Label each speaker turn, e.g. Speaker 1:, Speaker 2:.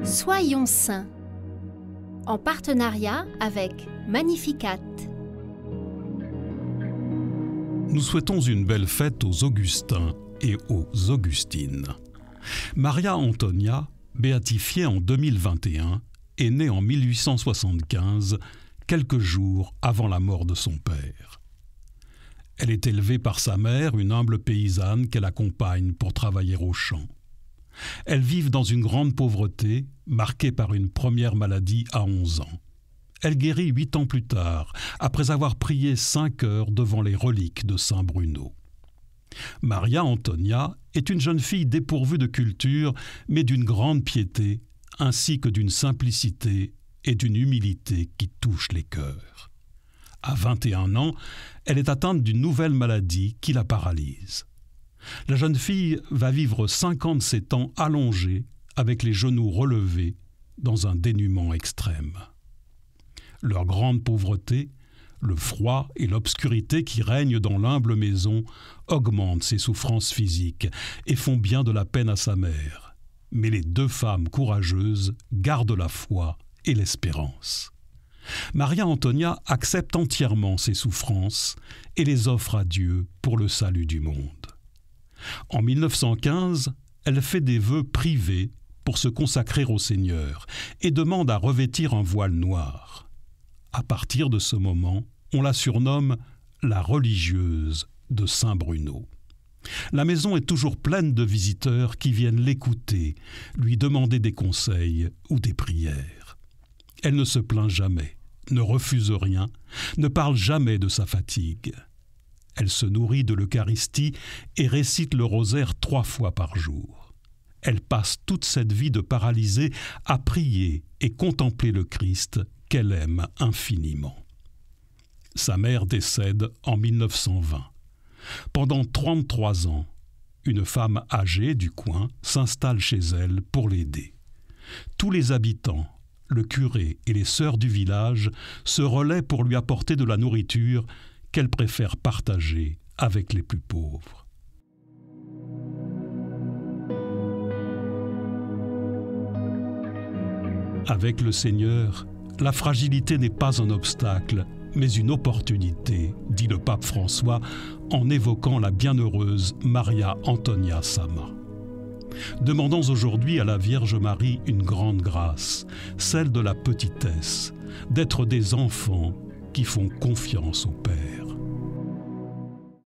Speaker 1: Soyons saints, en partenariat avec Magnificat.
Speaker 2: Nous souhaitons une belle fête aux Augustins et aux Augustines. Maria Antonia, béatifiée en 2021, est née en 1875, quelques jours avant la mort de son père. Elle est élevée par sa mère, une humble paysanne qu'elle accompagne pour travailler aux champs. Elles vivent dans une grande pauvreté, marquée par une première maladie à 11 ans. Elle guérit 8 ans plus tard, après avoir prié 5 heures devant les reliques de Saint Bruno. Maria Antonia est une jeune fille dépourvue de culture, mais d'une grande piété, ainsi que d'une simplicité et d'une humilité qui touchent les cœurs. À 21 ans, elle est atteinte d'une nouvelle maladie qui la paralyse. La jeune fille va vivre 57 ans allongée, avec les genoux relevés, dans un dénuement extrême. Leur grande pauvreté, le froid et l'obscurité qui règnent dans l'humble maison augmentent ses souffrances physiques et font bien de la peine à sa mère. Mais les 2 femmes courageuses gardent la foi et l'espérance. Maria Antonia accepte entièrement ses souffrances et les offre à Dieu pour le salut du monde. En 1915, elle fait des vœux privés pour se consacrer au Seigneur et demande à revêtir un voile noir. À partir de ce moment, on la surnomme la religieuse de Saint Bruno. La maison est toujours pleine de visiteurs qui viennent l'écouter, lui demander des conseils ou des prières. Elle ne se plaint jamais, ne refuse rien, ne parle jamais de sa fatigue. Elle se nourrit de l'Eucharistie et récite le rosaire 3 fois par jour. Elle passe toute cette vie de paralysée à prier et contempler le Christ qu'elle aime infiniment. Sa mère décède en 1920. Pendant 33 ans, une femme âgée du coin s'installe chez elle pour l'aider. Tous les habitants, le curé et les sœurs du village se relaient pour lui apporter de la nourriture qu'elle préfère partager avec les plus pauvres. Avec le Seigneur, la fragilité n'est pas un obstacle, mais une opportunité, dit le pape François en évoquant la bienheureuse Maria Antonia Sama. Demandons aujourd'hui à la Vierge Marie une grande grâce, celle de la petitesse, d'être des enfants qui font confiance au Père.